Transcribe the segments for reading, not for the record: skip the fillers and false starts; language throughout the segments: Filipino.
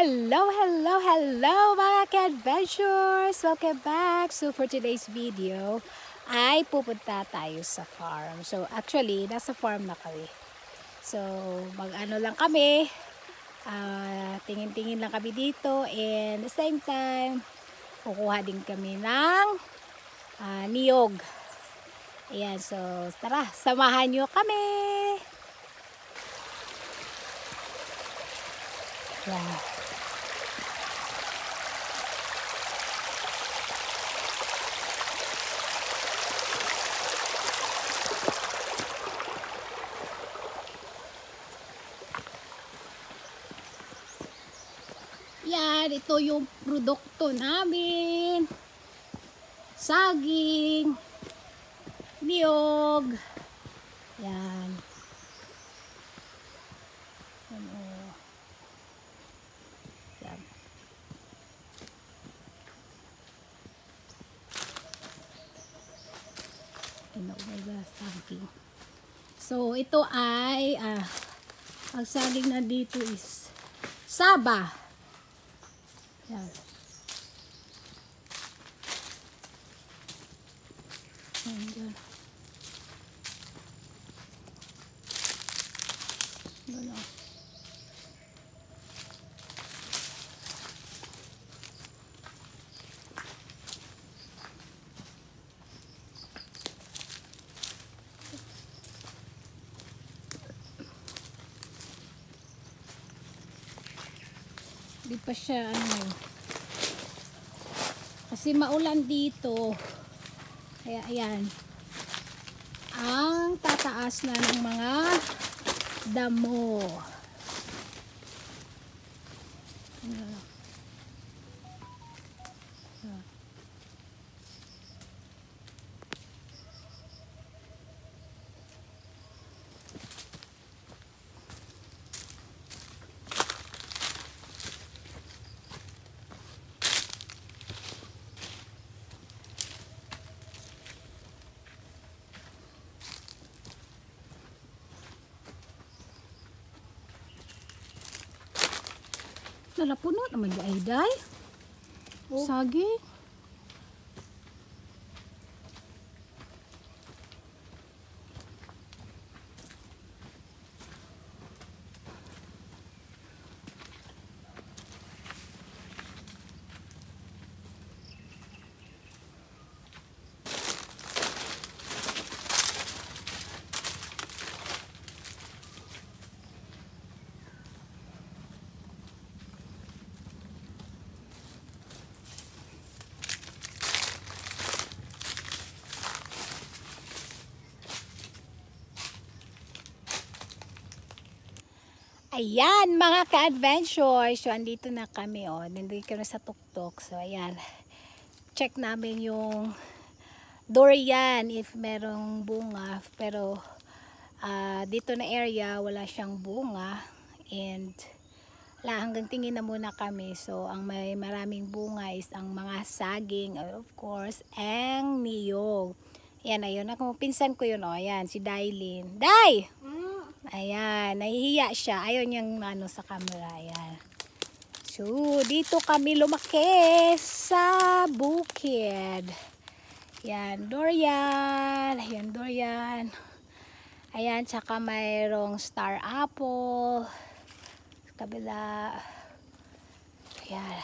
Hello, hello, hello mga ka-adventures! Welcome back! So for today's video ay pupunta tayo sa farm. So actually, nasa farm na kami. So mag-ano lang kami, tingin-tingin lang kami dito, and the same time kukuha din kami ng niyog. Ayan, so tara, samahan nyo kami! Ayan. Yan, ito yung produkto namin. Saging, niyog. Yan. Ano. Yan. Saging. So, ito ay ang saging na dito is Saba. Yan. Ayan. Ano. Di pa siya ano. Kasi maulan dito. Kaya ayan. Ang tataas na ng mga damo. Nalapuno naman di ay day. Saging. Ayan mga ka-adventures. So andito na kami nandito kami sa tuktok. So ayan. Check namin yung durian if merong bunga. Pero dito na area wala siyang bunga. And hanggang tingin na muna kami. So ang may maraming bunga is ang mga saging. Of course, ang niyog. Ayan, ayun. Ako pinsan ko yun. Ayan, si Dailin. Day! Ayan, nahihiya siya. Ayaw niyang sa camera. Ayan. So, dito kami lumaki sa bukid. Ayan, durian. Ayan, durian. Ayan, tsaka mayroong star apple. Kabila. Ayan.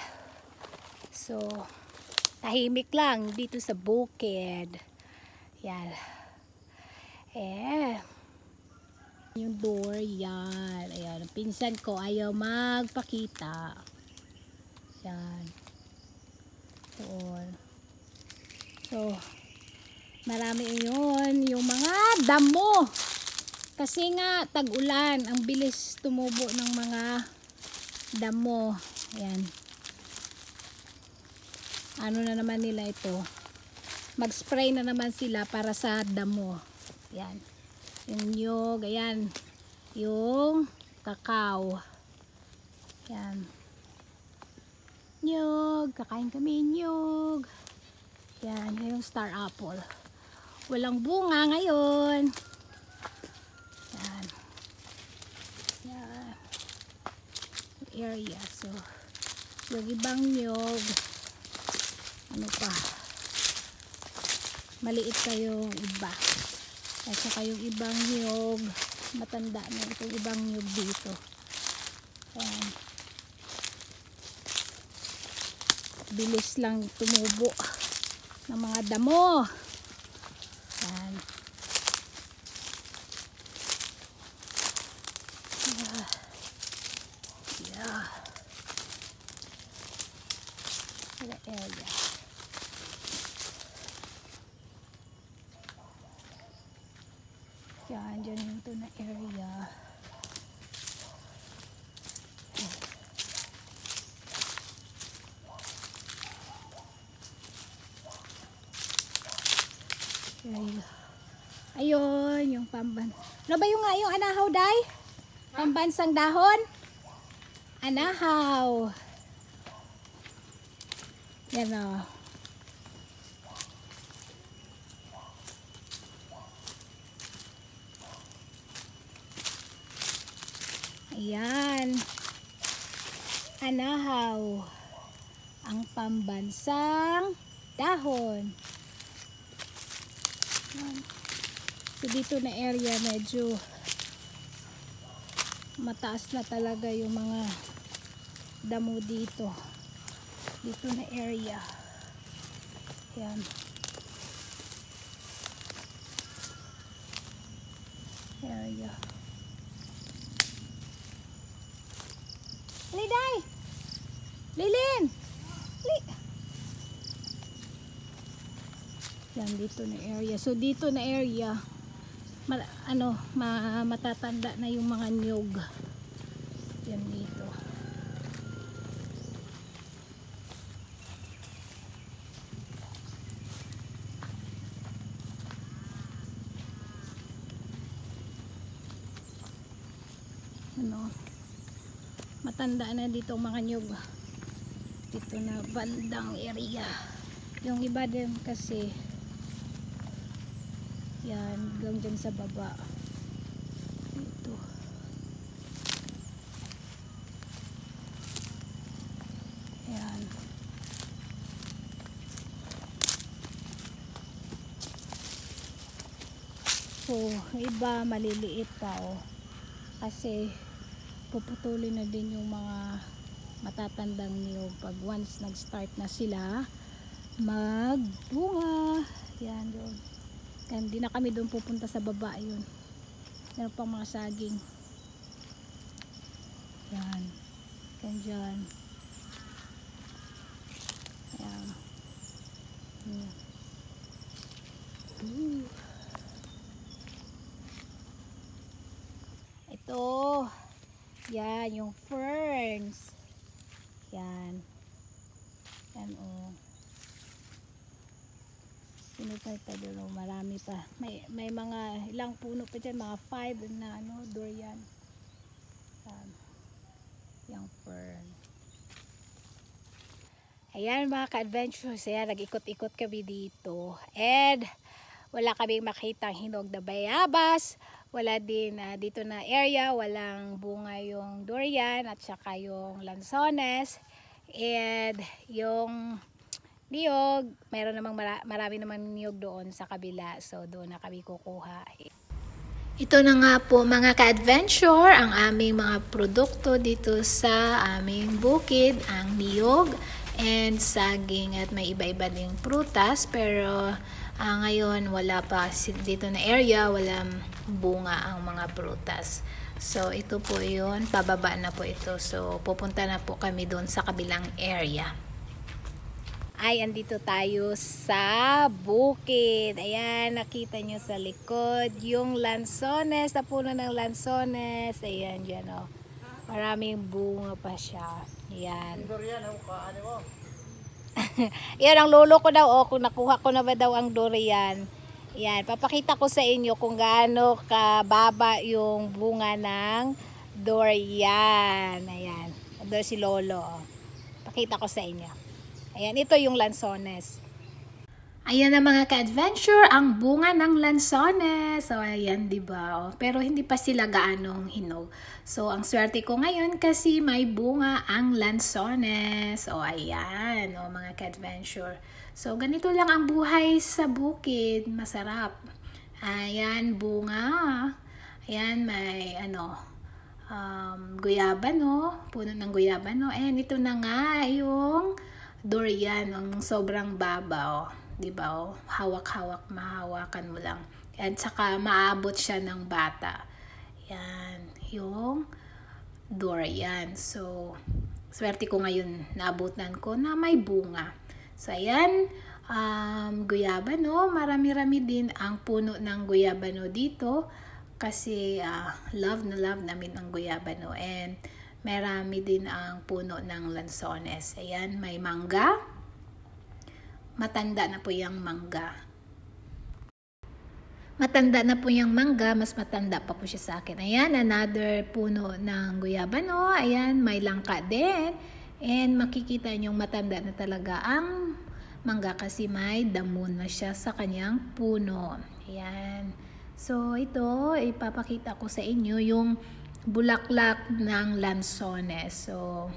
So, tahimik lang dito sa bukid. Ayan. Yung durian. Ayan. Pinsan ko ayaw magpakita. Ayan. So, marami yun. Yung mga damo. Kasi nga, tag-ulan. Ang bilis tumubo ng mga damo. Ayan. Ano na naman nila ito? Mag-spray na naman sila para sa damo. Ayan. Yung niyog, ayan, yung kakao, ayan, niyog, kakain kami niyog, ayan, yung star apple, walang bunga ngayon, ayan, ayan, area, so Yung ibang niyog, ano pa, maliit pa yung iba. At saka yung ibang niyog, matanda na itong ibang niyog dito. Ayan. Bilis lang tumubo ng mga damo. Ayan. Yeah. The area. Yan, dyan yung ito na area. Area. Ayun, yung pamban. Ano ba yung nga yung anahaw, day? Pambansang dahon? Anahaw. Yan o. Ayan. Anahaw. Ang pambansang dahon. Ayan. So dito na area medyo mataas na talaga yung mga damo dito. Dito na area. Yan. Area. Liday! Lilin! Yan, dito na area. So dito na area, matatanda na yung mga niyog. Yan dito. Matanda na dito mga nyug. Dito na bandang area. Yung iba din kasi yan, hanggang dyan sa baba. Dito. Yan. So, iba maliliit pa kasi puputulin na din yung mga matatandang niyog pag once nag-start na sila magbunga. Yan doon. Kaya hindi na kami doon pupunta sa baba yun. Meron pang mga saging. Yan. Yan dyan. Yan. Yan. Ito. Yan, yung ferns. Yan. Yan Pinupay doon, marami pa. May mga ilang puno pa dyan, mga 5 na durian. Yan. Yung fern. Ayan mga ka-adventures, ayan, nag-ikot-ikot kami dito. And wala kaming makitang hinog na bayabas. Wala din dito na area, walang bunga yung durian at saka yung lansones. And yung niyog, mayroon namang marami namang niyog doon sa kabila. So doon na kami kukuha. Ito na nga po mga ka-adventure, ang aming mga produkto dito sa aming bukid, ang niyog and saging at may iba-iba ding prutas. Pero ngayon wala pa dito na area, walang bunga ang mga prutas. So ito po yun, pababa na po ito. So pupunta na po kami doon sa kabilang area. Ay, andito tayo sa bukid. Ayan, nakita nyo sa likod yung lansones, na puno ng lansones. Ayan, dyan maraming bunga pa siya. Ayan. Yan ang lolo ko daw kung nakuha ko na ba daw ang durian. Yan, papakita ko sa inyo kung gaano kababa yung bunga ng durian. Ayan, doon si lolo. Pakita ko sa inyo. Ayan, ito yung lansones. Ayan na mga ka-adventure, ang bunga ng lansones. So, ayan, diba? Oh, pero hindi pa sila gaanong hinog. So, ang swerte ko ngayon kasi may bunga ang lansones. O, ayan, oh, mga ka-adventure. So, ganito lang ang buhay sa bukid. Masarap. Ayan, bunga. Ayan, may, guyabano. Puno ng guyabano. And ito na nga yung durian, ang sobrang baba, oh. Diba, oh? Hawak-hawak, mahawakan mo lang. At saka maabot siya ng bata. Yan, yung durian. So, swerte ko ngayon, naabutan ko na may bunga. So, ayan, guyabano, marami-rami din ang puno ng guyabano dito. Kasi, love na love namin ang guyabano. And, marami din ang puno ng lansones. Ayan, may mangga. Matanda na po yung mangga. Matanda na po yung mangga. Mas matanda pa po siya sa akin. Ayan, another puno ng guyabano. Ayan, may langka din. And makikita nyo matanda na talaga ang mangga kasi may damo na siya sa kanyang puno. Ayan. So, ito, ipapakita ko sa inyo yung bulaklak ng lansones. So,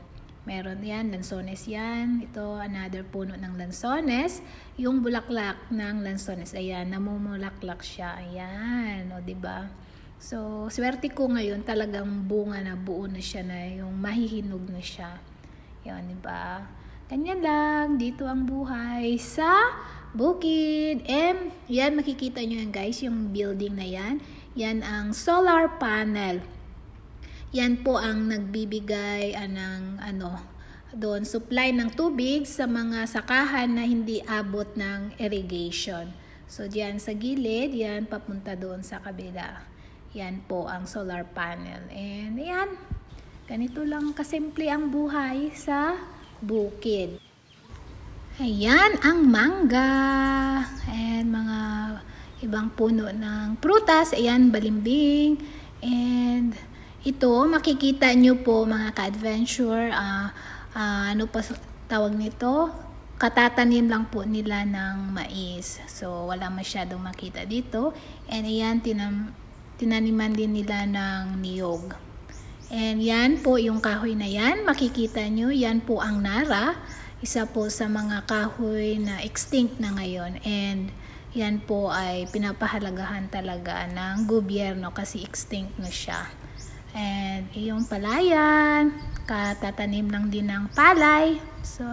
meron yan, lansones yan. Ito, another puno ng lansones. Yung bulaklak ng lansones, ayan, namumulaklak siya. Ayan, o, diba? So, swerte ko ngayon, talagang bunga na, buo na siya na, yung mahihinog na siya. Yan, diba? Ganyan lang, dito ang buhay sa bukid. And, yan, makikita nyo yan, guys, yung building na yan. Yan ang solar panel. Yan po ang nagbibigay ng doon supply ng tubig sa mga sakahan na hindi abot ng irrigation. So diyan sa gilid, yan papunta doon sa kabila. Yan po ang solar panel. And yan, ganito lang kasimple ang buhay sa bukid. Ayan ang mangga and mga ibang puno ng prutas. Ayan, balimbing. And ito, makikita nyo po mga ka-adventure, ano pa tawag nito? Katatanim lang po nila ng mais. So, wala masyadong makita dito. And ayan, tinaniman din nila ng niyog. And yan po yung kahoy na yan. Makikita nyo, yan po ang nara. Isa po sa mga kahoy na extinct na ngayon. And yan po ay pinapahalagahan talaga ng gobyerno kasi extinct na siya. And yung palayan, katatanim lang din ng palay. So,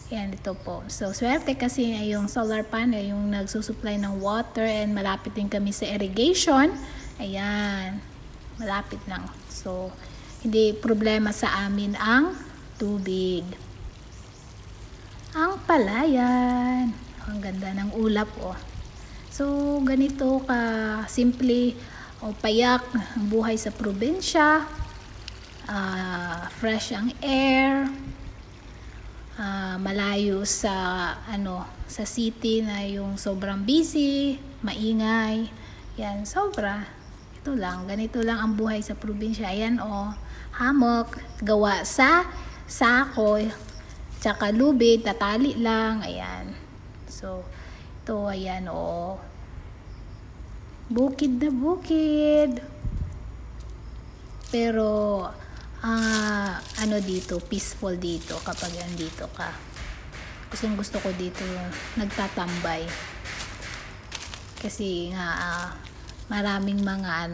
yan ito po. So, swerte kasi yung solar panel, yung nagsusupply ng water and malapit din kami sa irrigation. Ayan, malapit lang. So, hindi problema sa amin ang tubig. Ang palayan. Ang ganda ng ulap, oh. So, ganito ka simple o payak ang buhay sa probinsya. Fresh ang air. Malayo sa sa city na yung sobrang busy, maingay. Yan, sobra. Ito lang, ganito lang ang buhay sa probinsya. Ayan, oh, hammock, gawa sa sako, tsaka lubid, tatali lang. Ayan. So, ito, ayan, oh. Bukid na bukid. Pero, dito, peaceful dito kapag andito ka. Gusto ko dito nagtatambay. Kasi nga, maraming mga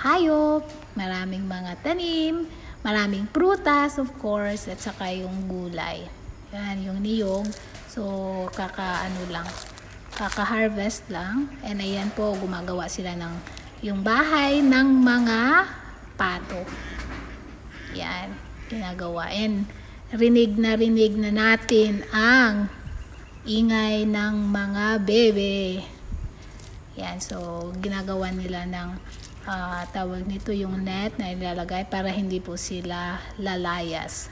hayop, maraming mga tanim, maraming prutas, of course, at saka yung gulay. Yan, yung niyog. So, kaka-harvest lang. And ayan po, gumagawa sila ng yung bahay ng mga pato. Yan, ginagawa. And rinig na natin ang ingay ng mga bebe. Yan, so ginagawa nila ng tawag nito yung net na ilalagay para hindi po sila lalayas.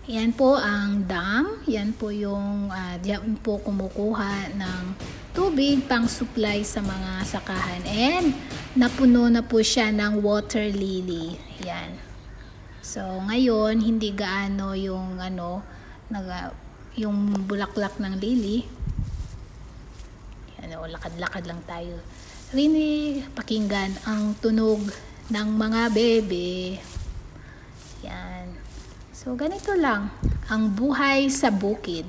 Yan po ang dam. Yan po yung diyan po kumukuha ng tubig pang supply sa mga sakahan. And napuno na po siya ng water lily. Yan. So ngayon hindi gaano yung yung bulaklak ng lily. Yan, lakad-lakad lang tayo. Rini, pakinggan ang tunog ng mga bebe. Yan. So, ganito lang ang buhay sa bukid.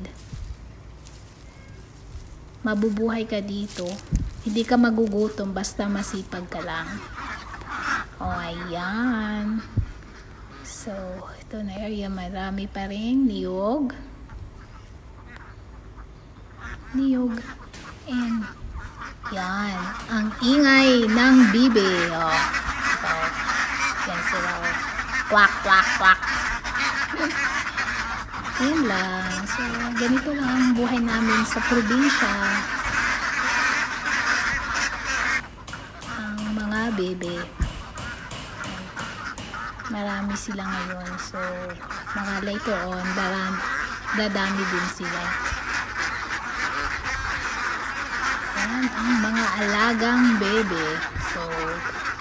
Mabubuhay ka dito. Hindi ka magugutom basta masipag ka lang. O, ayan. So, ito na area. Marami pa rin niyog. And yan, ang ingay ng bibe. Oh. So, yan sila. Oh. Kwak, kwak, kwak. Yan lang. So, ganito lang ang buhay namin sa probinsya. Ang mga bebe. Marami sila ngayon. So, mga later on, dadami din sila. Yan ang mga alagang bebe. So,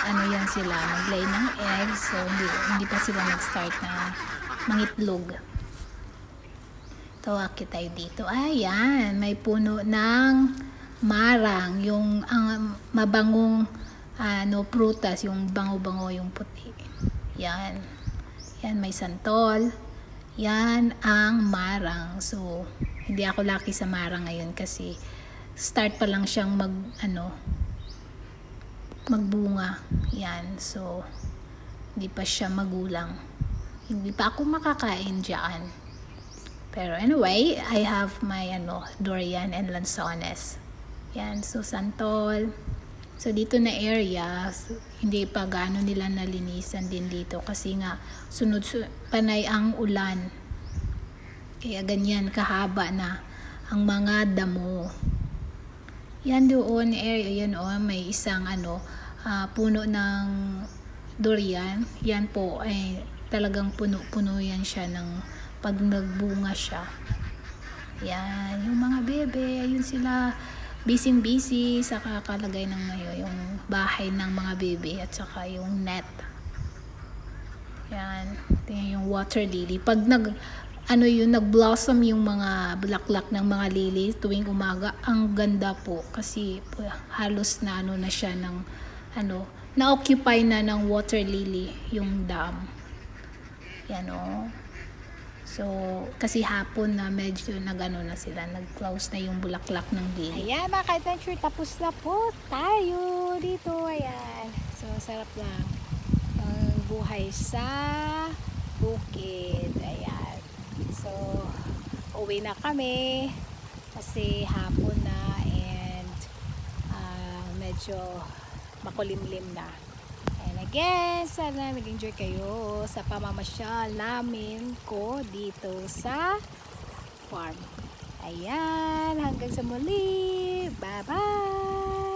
ano yan sila, maglay ng eggs. So, hindi pa sila nag-start na mangitlog. Tawaki tayo dito. Ayan, may puno ng marang. Yung ang mabangong prutas, yung bango-bango, yung puti. Yan. Yan, may santol. Yan ang marang. So, hindi ako lucky sa marang ngayon kasi start pa lang siyang magbunga. Yan. So, hindi pa siya magulang. Hindi pa ako makakain dyan. Pero anyway, I have my durian and lanzones. Yan. So, santol. So, dito na area, hindi pa gaano nila nalinisan din dito kasi nga sunod panay ang ulan. Kaya ganyan kahaba na ang mga damo. Yan doon area, yan may isang puno ng durian. Yan po ay talagang puno-puno yan siya ng pag nagbunga siya. Yan, yung mga bebe, ayun sila busy sa kakalagay ng yung bahay ng mga bebe at saka yung net. Yan, tingnan yung water lily. Pag nag-blossom yung mga bulaklak ng mga lily tuwing umaga, ang ganda po kasi halos na na siya ng na-occupy na ng water lily yung dam. Yan o. So, kasi hapon na medyo na sila, nag-close na yung bulaklak ng lily. Ayan mga ka-adventure, tapos na po tayo dito. Ayan. So, sarap lang ang buhay sa bukid. Ayan. So, uwi na kami kasi hapon na and medyo makulimlim na. And again, sana nag-enjoy kayo sa pamamasyal namin ko dito sa farm. Ayan, hanggang sa muli. Bye-bye!